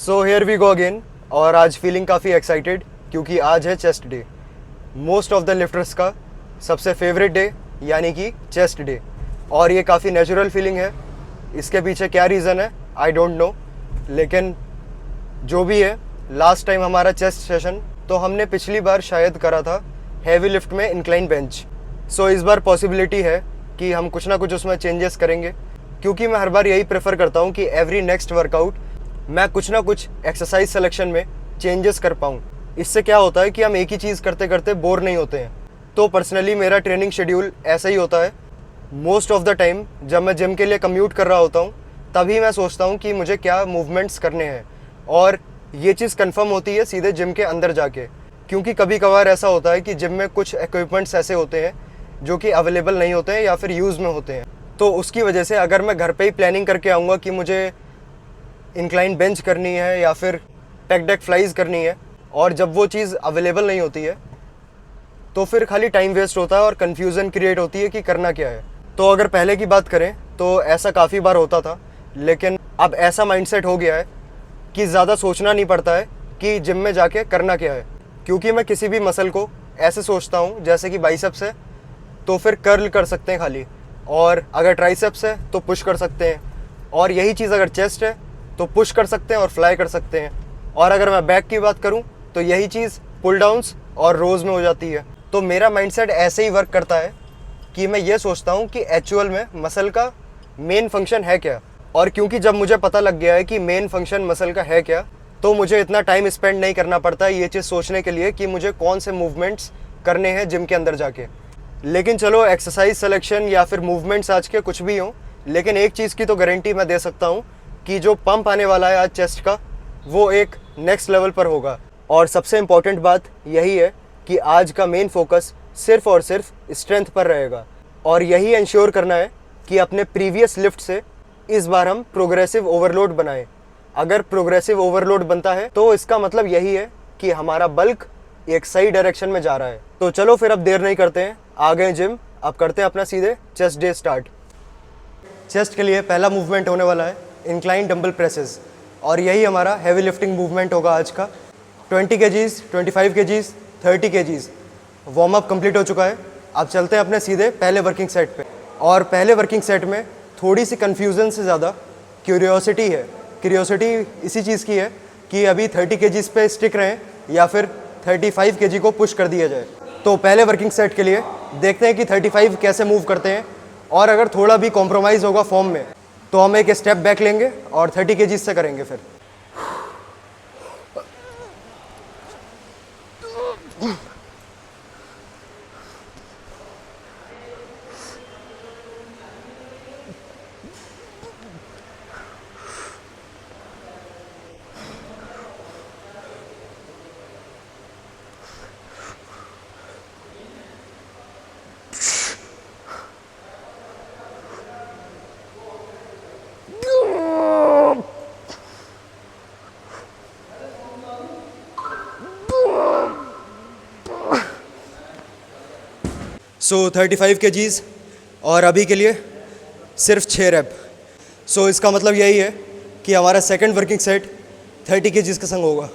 So here we go again. और आज feeling काफ़ी एक्साइटेड क्योंकि आज है chest day, most of the lifters का सबसे फेवरेट डे, यानी कि चेस्ट डे। और ये काफ़ी नेचुरल फीलिंग है। इसके पीछे क्या रीज़न है आई डोंट नो, लेकिन जो भी है, लास्ट टाइम हमारा चेस्ट सेशन तो हमने पिछली बार शायद करा था हैवी लिफ्ट में इंक्लाइन बेंच। सो इस बार पॉसिबिलिटी है कि हम कुछ ना कुछ उसमें चेंजेस करेंगे, क्योंकि मैं हर बार यही प्रेफर करता हूँ कि एवरी नेक्स्ट वर्कआउट मैं कुछ ना कुछ एक्सरसाइज सिलेक्शन में चेंजेस कर पाऊँ। इससे क्या होता है कि हम एक ही चीज़ करते करते बोर नहीं होते हैं। तो पर्सनली मेरा ट्रेनिंग शेड्यूल ऐसा ही होता है। मोस्ट ऑफ द टाइम जब मैं जिम के लिए कम्यूट कर रहा होता हूँ तभी मैं सोचता हूँ कि मुझे क्या मूवमेंट्स करने हैं, और ये चीज़ कंफर्म होती है सीधे जिम के अंदर जाके, क्योंकि कभी कभार ऐसा होता है कि जिम में कुछ इक्विपमेंट्स ऐसे होते हैं जो कि अवेलेबल नहीं होते हैं या फिर यूज़ में होते हैं। तो उसकी वजह से अगर मैं घर पे ही प्लानिंग करके आऊँगा कि मुझे इंक्लाइन बेंच करनी है या फिर पेक डेक फ्लाइज करनी है, और जब वो चीज़ अवेलेबल नहीं होती है तो फिर खाली टाइम वेस्ट होता है और कन्फ्यूज़न क्रिएट होती है कि करना क्या है। तो अगर पहले की बात करें तो ऐसा काफ़ी बार होता था, लेकिन अब ऐसा माइंडसेट हो गया है कि ज़्यादा सोचना नहीं पड़ता है कि जिम में जाके करना क्या है, क्योंकि मैं किसी भी मसल को ऐसे सोचता हूँ जैसे कि बाइसेप्स है तो फिर कर्ल कर सकते हैं खाली, और अगर ट्राइसेप्स है तो पुश कर सकते हैं, और यही चीज़ अगर चेस्ट है तो पुश कर सकते हैं और फ्लाई कर सकते हैं, और अगर मैं बैक की बात करूं तो यही चीज़ पुल डाउन्स और रोज़ में हो जाती है। तो मेरा माइंडसेट ऐसे ही वर्क करता है कि मैं ये सोचता हूं कि एक्चुअल में मसल का मेन फंक्शन है क्या, और क्योंकि जब मुझे पता लग गया है कि मेन फंक्शन मसल का है क्या, तो मुझे इतना टाइम स्पेंड नहीं करना पड़ता है ये चीज़ सोचने के लिए कि मुझे कौन से मूवमेंट्स करने हैं जिम के अंदर जाके। लेकिन चलो, एक्सरसाइज सिलेक्शन या फिर मूवमेंट्स आज के कुछ भी हों, लेकिन एक चीज़ की तो गारंटी मैं दे सकता हूँ कि जो पंप आने वाला है आज चेस्ट का, वो एक नेक्स्ट लेवल पर होगा। और सबसे इम्पॉर्टेंट बात यही है कि आज का मेन फोकस सिर्फ और सिर्फ स्ट्रेंथ पर रहेगा, और यही इंश्योर करना है कि अपने प्रीवियस लिफ्ट से इस बार हम प्रोग्रेसिव ओवरलोड बनाएं। अगर प्रोग्रेसिव ओवरलोड बनता है तो इसका मतलब यही है कि हमारा बल्क एक सही डायरेक्शन में जा रहा है। तो चलो फिर अब देर नहीं करते हैं, आ गए जिम, अब करते हैं अपना सीधे चेस्ट डे स्टार्ट। चेस्ट के लिए पहला मूवमेंट होने वाला है इंक्लाइन डंबल प्रेसेस, और यही हमारा हैवी लिफ्टिंग मूवमेंट होगा आज का। 20 kgs, 25 kgs, 30 kgs warm up complete हो चुका है। अब चलते हैं अपने सीधे पहले वर्किंग सेट पे, और पहले वर्किंग सेट में थोड़ी सी कन्फ्यूज़न से ज़्यादा क्यूरियोसिटी है। क्यूरियोसिटी इसी चीज़ की है कि अभी 30 kgs पे स्टिक रहें या फिर 35 kg को पुश कर दिया जाए। तो पहले वर्किंग सेट के लिए देखते हैं कि 35 कैसे मूव करते हैं, और अगर थोड़ा भी कॉम्प्रोमाइज़ होगा फॉर्म में तो हम एक स्टेप बैक लेंगे और 30 kg से करेंगे फिर। सो 35 kgs, और अभी के लिए सिर्फ 6 रैप। सो इसका मतलब यही है कि हमारा सेकंड वर्किंग सेट 30 kgs का संग होगा।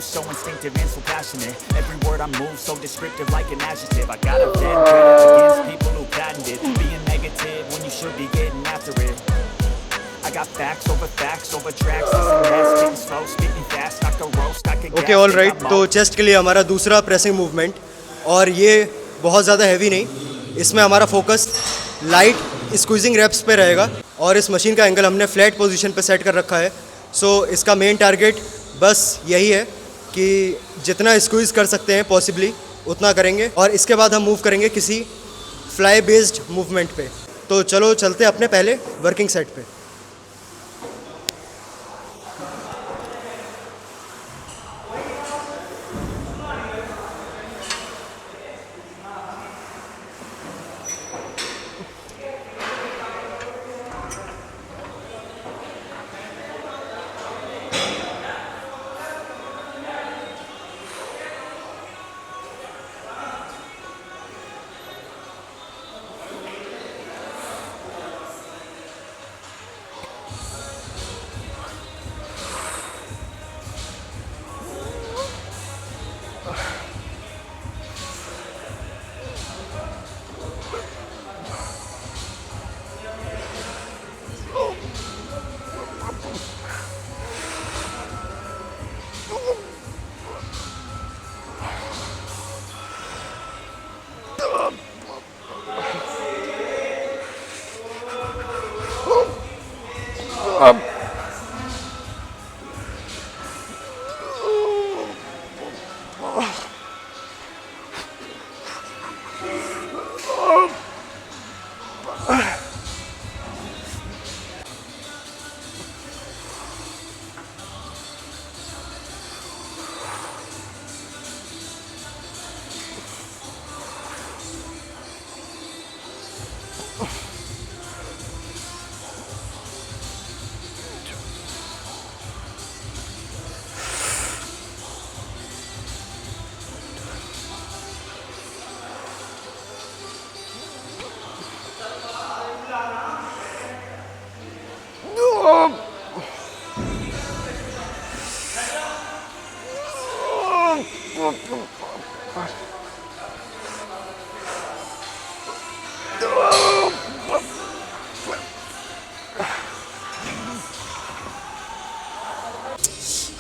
So instinctive and so passionate. Every word I move so descriptive like an adjective. I got a vendetta against people who patented being negative when you should be getting after it. I got facts over tracks. Listen fast, spitting slow, spitting fast. I can roast, I can okay, all right. तो chest के लिए हमारा दूसरा pressing movement, और ये बहुत ज़्यादा heavy नहीं, इसमें हमारा फोकस लाइट स्क्वीजिंग रेप्स पे रहेगा, और इस मशीन का एंगल हमने फ्लैट पोजीशन पे सेट कर रखा है। सो इसका मेन टारगेट बस यही है कि जितना स्क्वीज़ कर सकते हैं पॉसिबली उतना करेंगे, और इसके बाद हम मूव करेंगे किसी फ्लाई बेस्ड मूवमेंट पे। तो चलो चलते हैं अपने पहले वर्किंग सेट पे।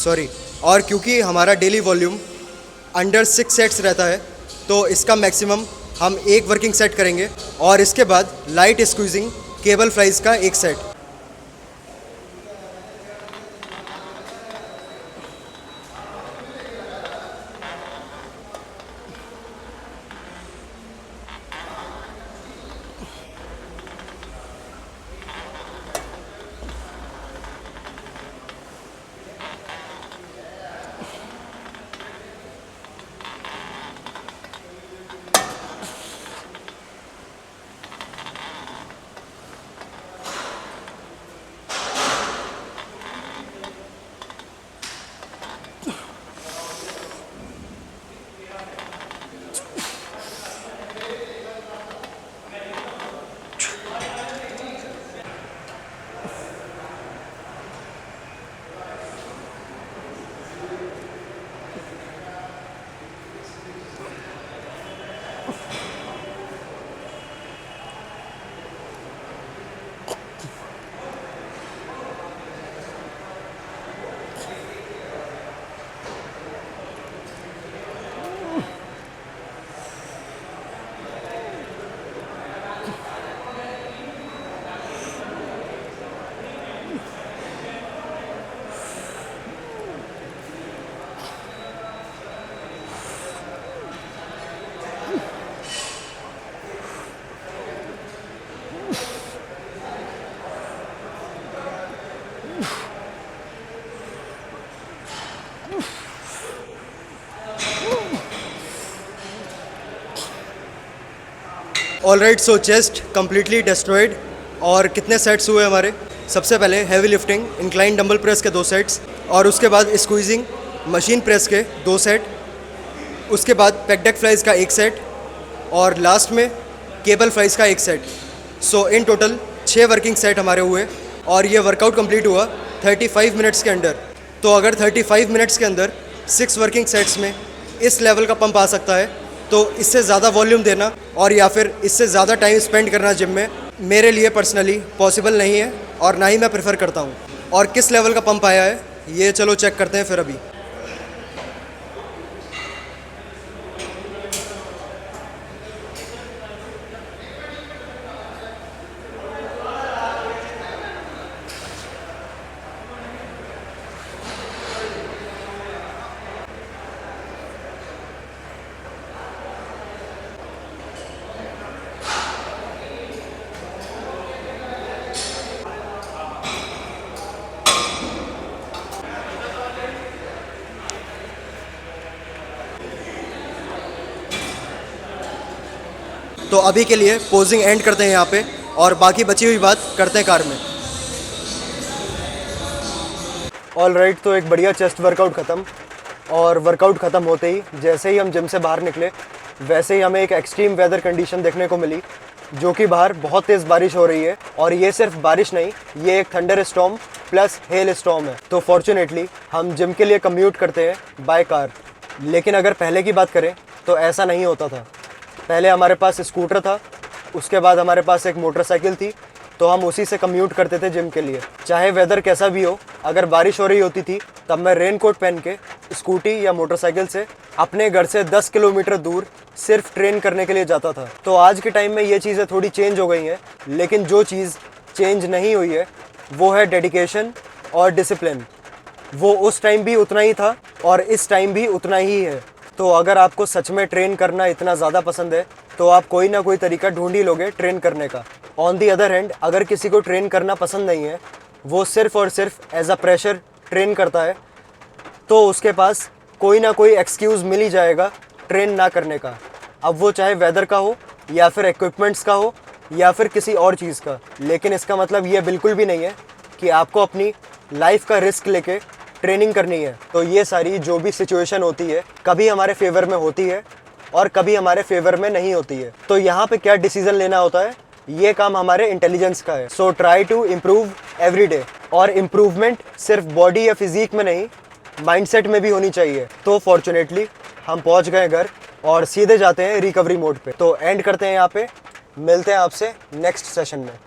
सॉरी, और क्योंकि हमारा डेली वॉल्यूम अंडर 6 सेट्स रहता है तो इसका मैक्सिमम हम एक वर्किंग सेट करेंगे और इसके बाद लाइट स्क्वीजिंग केबल फ्लाइज का एक सेट। ऑलराइट, सो चेस्ट कम्प्लीटली डिस्ट्रॉयड। और कितने सेट्स हुए हमारे? सबसे पहले heavy lifting incline dumbbell press के 2 सेट्स, और उसके बाद स्क्वीजिंग मशीन प्रेस के 2 सेट, उसके बाद पेक डेक फ्लाइज का 1 सेट, और लास्ट में केबल फ्लाइज का 1 set. So in total 6 working set हमारे हुए और ये वर्कआउट कंप्लीट हुआ 35 मिनट्स के अंदर। तो अगर 35 मिनट्स के अंदर 6 वर्किंग सेट्स में इस लेवल का पंप आ सकता है तो इससे ज़्यादा वॉल्यूम देना और या फिर इससे ज़्यादा टाइम स्पेंड करना जिम में मेरे लिए पर्सनली पॉसिबल नहीं है और ना ही मैं प्रेफर करता हूँ। और किस लेवल का पंप आया है ये चलो चेक करते हैं फिर अभी। तो अभी के लिए पोजिंग एंड करते हैं यहाँ पे और बाकी बची हुई बात करते हैं कार में। ऑलराइट, तो एक बढ़िया चेस्ट वर्कआउट ख़त्म, और वर्कआउट ख़त्म होते ही जैसे ही हम जिम से बाहर निकले वैसे ही हमें एक एक्सट्रीम वेदर कंडीशन देखने को मिली, जो कि बाहर बहुत तेज़ बारिश हो रही है। और ये सिर्फ बारिश नहीं, ये एक thunder storm plus hello storm है। तो फॉर्चुनेटली हम जिम के लिए कम्यूट करते हैं बाय कार। लेकिन अगर पहले की बात करें तो ऐसा नहीं होता था। पहले हमारे पास स्कूटर था, उसके बाद हमारे पास एक मोटरसाइकिल थी, तो हम उसी से कम्यूट करते थे जिम के लिए। चाहे वेदर कैसा भी हो, अगर बारिश हो रही होती थी तब मैं रेन कोट पहन के स्कूटी या मोटरसाइकिल से अपने घर से 10 किलोमीटर दूर सिर्फ ट्रेन करने के लिए जाता था। तो आज के टाइम में ये चीज़ें थोड़ी चेंज हो गई हैं, लेकिन जो चीज़ चेंज नहीं हुई है वो है डेडिकेशन और डिसिप्लिन। वो उस टाइम भी उतना ही था और इस टाइम भी उतना ही है। तो अगर आपको सच में ट्रेन करना इतना ज़्यादा पसंद है तो आप कोई ना कोई तरीका ढूंढ ही लोगे ट्रेन करने का। ऑन दी अदर हैंड, अगर किसी को ट्रेन करना पसंद नहीं है, वो सिर्फ़ और सिर्फ एज अ प्रेशर ट्रेन करता है, तो उसके पास कोई ना कोई एक्सक्यूज़ मिल ही जाएगा ट्रेन ना करने का। अब वो चाहे वेदर का हो या फिर इक्विपमेंट्स का हो या फिर किसी और चीज़ का। लेकिन इसका मतलब ये बिल्कुल भी नहीं है कि आपको अपनी लाइफ का रिस्क लेके ट्रेनिंग करनी है। तो ये सारी जो भी सिचुएशन होती है कभी हमारे फेवर में होती है और कभी हमारे फेवर में नहीं होती है। तो यहाँ पे क्या डिसीजन लेना होता है, ये काम हमारे इंटेलिजेंस का है। So try to improve every day. और इम्प्रूवमेंट सिर्फ बॉडी या फिजिक में नहीं, माइंडसेट में भी होनी चाहिए। तो फॉर्चुनेटली हम पहुँच गए घर और सीधे जाते हैं रिकवरी मोड पे। तो एंड करते हैं यहाँ पे, मिलते हैं आपसे नेक्स्ट सेशन में।